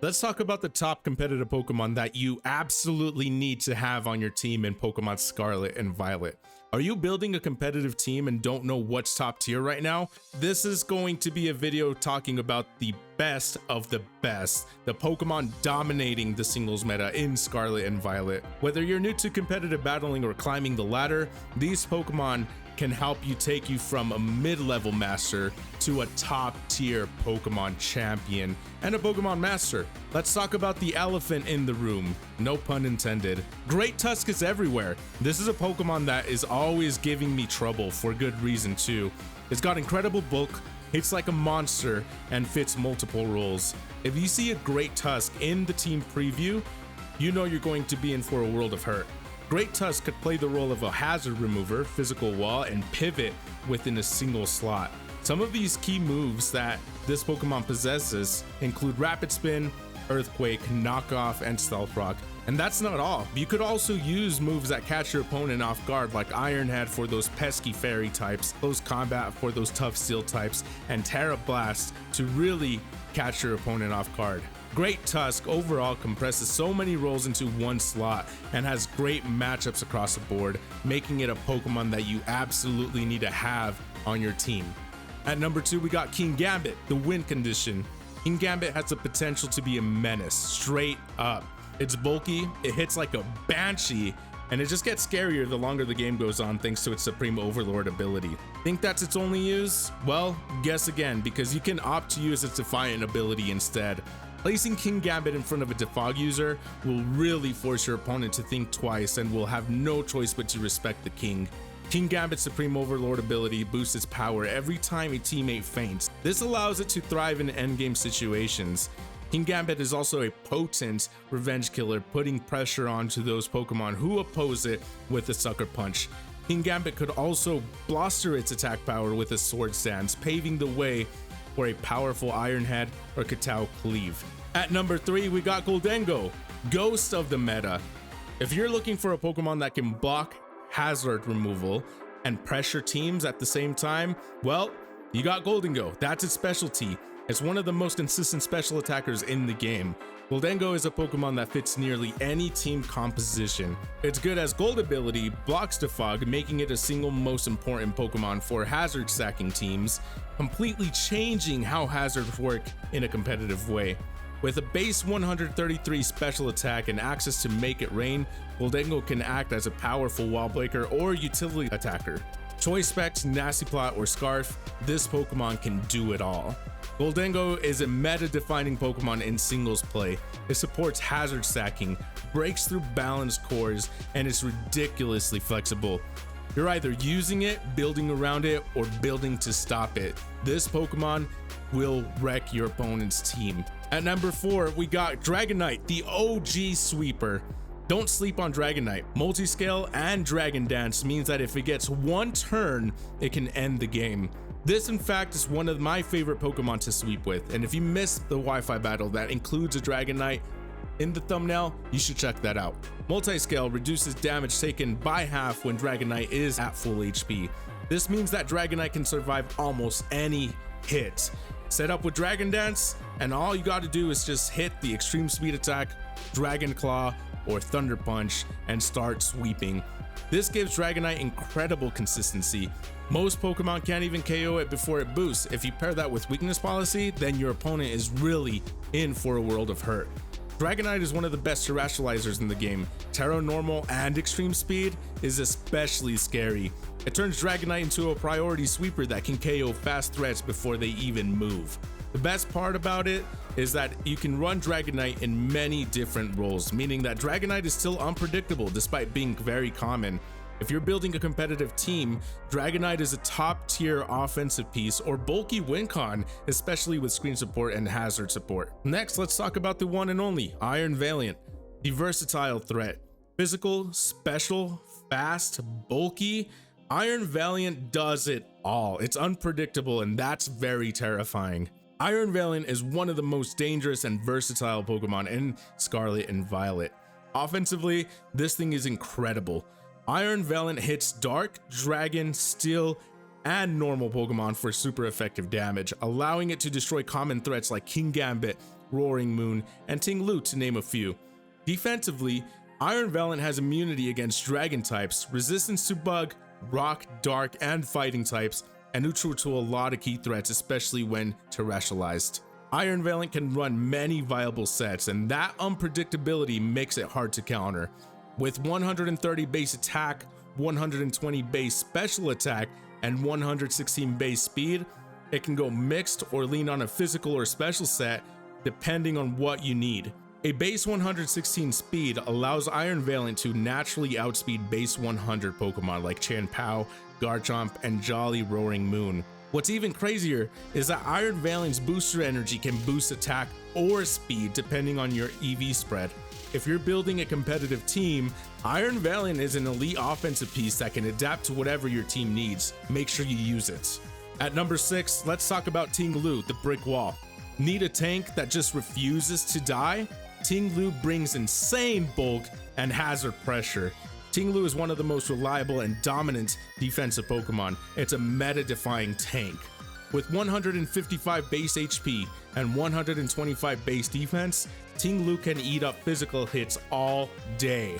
Let's talk about the top competitive Pokemon that you absolutely need to have on your team in Pokemon Scarlet and Violet. Are you building a competitive team and don't know what's top tier right now? This is going to be a video talking about the best of the best, the Pokemon dominating the singles meta in Scarlet and Violet. Whether you're new to competitive battling or climbing the ladder, these Pokemon can help you take you from a mid-level master to a top-tier Pokemon champion and a Pokemon master. Let's talk about the elephant in the room, no pun intended. Great Tusk is everywhere. This is a Pokemon that is always giving me trouble for good reason too. It's got incredible bulk, hits like a monster, and fits multiple roles. If you see a Great Tusk in the team preview, you know you're going to be in for a world of hurt. Great Tusk could play the role of a hazard remover, physical wall, and pivot within a single slot. Some of these key moves that this Pokemon possesses include Rapid Spin, Earthquake, Knockoff, and Stealth Rock. And that's not all. You could also use moves that catch your opponent off guard, like Iron Head for those pesky fairy types, Close Combat for those tough steel types, and Terra Blast to really catch your opponent off guard. Great Tusk overall compresses so many roles into one slot and has great matchups across the board, making it a Pokemon that you absolutely need to have on your team. At number 2, we got Kingambit, the Wind Condition. Kingambit has the potential to be a menace, straight up. It's bulky, it hits like a banshee, and it just gets scarier the longer the game goes on thanks to its Supreme Overlord ability. Think that's its only use? Well, guess again, because you can opt to use its Defiant ability instead. Placing Kingambit in front of a Defog user will really force your opponent to think twice and will have no choice but to respect the King. Kingambit's Supreme Overlord ability boosts its power every time a teammate faints. This allows it to thrive in endgame situations. Kingambit is also a potent revenge killer, putting pressure onto those Pokemon who oppose it with a Sucker Punch. Kingambit could also bluster its attack power with a Sword Stance, paving the way for a powerful Iron Head or Katao Cleave. At number 3, we got Goldengo, Ghost of the meta. If you're looking for a Pokemon that can block, hazard removal, and pressure teams at the same time, well, you got Goldengo. That's its specialty. It's one of the most consistent special attackers in the game. Goldengo is a Pokemon that fits nearly any team composition. Its good as gold ability blocks Defog, making it a single most important Pokemon for hazard stacking teams, completely changing how hazards work in a competitive way. With a base 133 special attack and access to Make It Rain, Goldengo can act as a powerful wall breaker or utility attacker. Choice Specs, Nasty Plot, or Scarf, this Pokemon can do it all. Goldengo is a meta-defining Pokemon in singles play. It supports hazard stacking, breaks through balanced cores, and is ridiculously flexible. You're either using it, building around it, or building to stop it. This Pokemon will wreck your opponent's team. At number 4, we got Dragonite, the OG sweeper. Don't sleep on Dragonite. Multiscale and Dragon Dance means that if it gets one turn, it can end the game. This, in fact, is one of my favorite Pokemon to sweep with, and if you missed the Wi-Fi battle that includes a Dragonite in the thumbnail, you should check that out. Multiscale reduces damage taken by half when Dragonite is at full HP. This means that Dragonite can survive almost any hit. Set up with Dragon Dance, and all you gotta do is just hit the extreme speed attack, Dragon Claw, or Thunder Punch, and start sweeping. This gives Dragonite incredible consistency. Most Pokemon can't even KO it before it boosts. If you pair that with Weakness Policy, then your opponent is really in for a world of hurt. Dragonite is one of the best Terrestrializers in the game. Terra Normal and Extreme Speed is especially scary. It turns Dragonite into a priority sweeper that can KO fast threats before they even move. The best part about it is that you can run Dragonite in many different roles, meaning that Dragonite is still unpredictable despite being very common. If you're building a competitive team, Dragonite is a top tier offensive piece or bulky win con, especially with screen support and hazard support. Next, let's talk about the one and only Iron Valiant, the versatile threat. Physical, special, fast, bulky, Iron Valiant does it all. It's unpredictable, and that's very terrifying. Iron Valiant is one of the most dangerous and versatile Pokemon in Scarlet and Violet. Offensively, this thing is incredible. Iron Valiant hits Dark, Dragon, Steel, and normal Pokemon for super effective damage, allowing it to destroy common threats like Kingambit, Roaring Moon, and Ting Lu, to name a few. Defensively, Iron Valiant has immunity against dragon types, resistance to bug, rock, dark, and fighting types, and neutral to a lot of key threats, especially when terrestrialized. Iron Valiant can run many viable sets, and that unpredictability makes it hard to counter. With 130 base attack, 120 base special attack, and 116 base speed, it can go mixed or lean on a physical or special set depending on what you need. A base 116 speed allows Iron Valiant to naturally outspeed base 100 Pokemon like Chien-Pao, Garchomp, and Jolly Roaring Moon. What's even crazier is that Iron Valiant's booster energy can boost attack or speed depending on your EV spread. If you're building a competitive team, Iron Valiant is an elite offensive piece that can adapt to whatever your team needs. Make sure you use it. At number 6, let's talk about Ting Lu, the Brick Wall. Need a tank that just refuses to die? Ting Lu brings insane bulk and hazard pressure. Ting Lu is one of the most reliable and dominant defensive Pokemon. It's a meta-defying tank. With 155 base HP and 125 base defense, Ting Lu can eat up physical hits all day.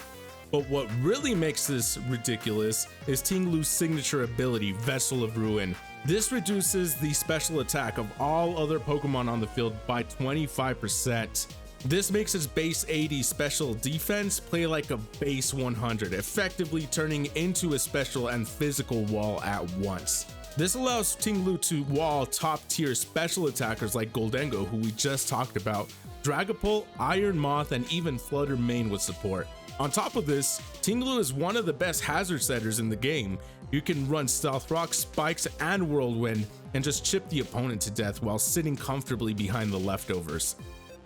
But what really makes this ridiculous is Ting Lu's signature ability, Vessel of Ruin. This reduces the special attack of all other Pokemon on the field by 25%. This makes his base 80 special defense play like a base 100, effectively turning into a special and physical wall at once. This allows Ting Lu to wall top tier special attackers like Goldengo, who we just talked about, Dragapult, Iron Moth, and even Flutter Mane with support. On top of this, Ting Lu is one of the best hazard setters in the game. You can run Stealth Rock, Spikes, and Whirlwind and just chip the opponent to death while sitting comfortably behind the leftovers.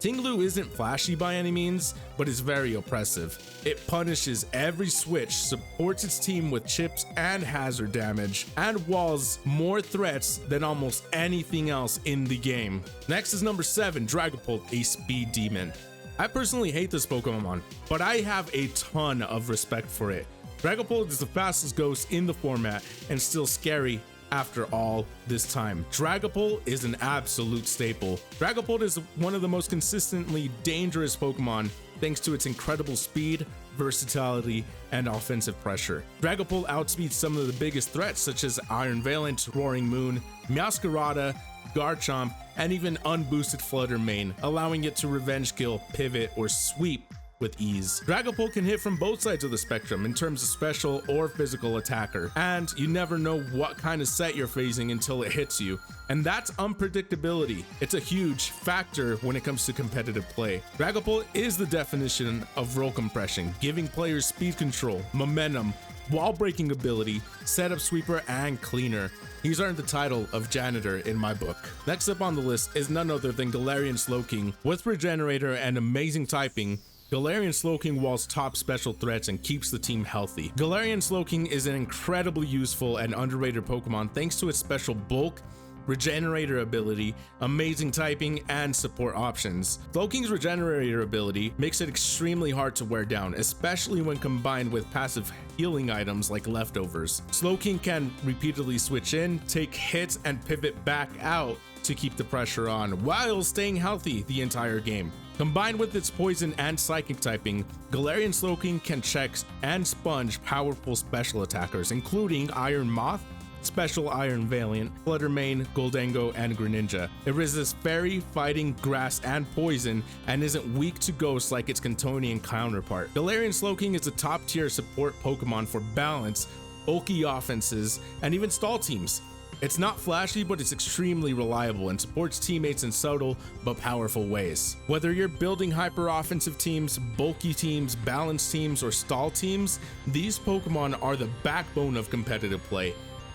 Ting Lu isn't flashy by any means, but is very oppressive. It punishes every switch, supports its team with chips and hazard damage, and walls more threats than almost anything else in the game. Next is number 7, Dragapult, a speed demon. I personally hate this Pokemon, but I have a ton of respect for it. Dragapult is the fastest ghost in the format and still scary after all this time. Dragapult is an absolute staple. Dragapult is one of the most consistently dangerous Pokemon thanks to its incredible speed, versatility, and offensive pressure. Dragapult outspeeds some of the biggest threats such as Iron Valiant, Roaring Moon, Meowscarada, Garchomp, and even unboosted Flutter Mane, allowing it to revenge kill, pivot, or sweep with ease. Dragapult can hit from both sides of the spectrum in terms of special or physical attacker, and you never know what kind of set you're facing until it hits you, and that's unpredictability. It's a huge factor when it comes to competitive play. Dragapult is the definition of roll compression, giving players speed control, momentum, wall breaking ability, setup sweeper, and cleaner. He's earned the title of janitor in my book. Next up on the list is none other than Galarian Slowking. With Regenerator and amazing typing, Galarian Slowking walls top special threats and keeps the team healthy. Galarian Slowking is an incredibly useful and underrated Pokemon thanks to its special bulk, Regenerator ability, amazing typing, and support options. Slowking's Regenerator ability makes it extremely hard to wear down, especially when combined with passive healing items like Leftovers. Slowking can repeatedly switch in, take hits, and pivot back out to keep the pressure on while staying healthy the entire game. Combined with its poison and psychic typing, Galarian Slowking can check and sponge powerful special attackers, including Iron Moth, Special Iron Valiant, Flutter Mane, Goldengo, and Greninja. It resists fairy, fighting, grass, and poison, and isn't weak to ghosts like its Cantonian counterpart. Galarian Slowking is a top tier support Pokemon for balance, bulky offenses, and even stall teams. It's not flashy, but it's extremely reliable and supports teammates in subtle but powerful ways. Whether you're building hyper-offensive teams, bulky teams, balanced teams, or stall teams, these Pokemon are the backbone of competitive play.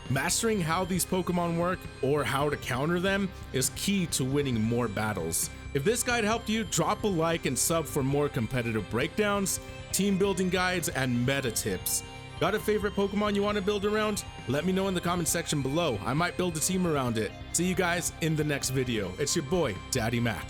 Mastering how these Pokemon work or how to counter them is key to winning more battles. If this guide helped you, drop a like and sub for more competitive breakdowns, team building guides, and meta tips. Got a favorite Pokemon you want to build around? Let me know in the comment section below. I might build a team around it. See you guys in the next video. It's your boy, Daddymac.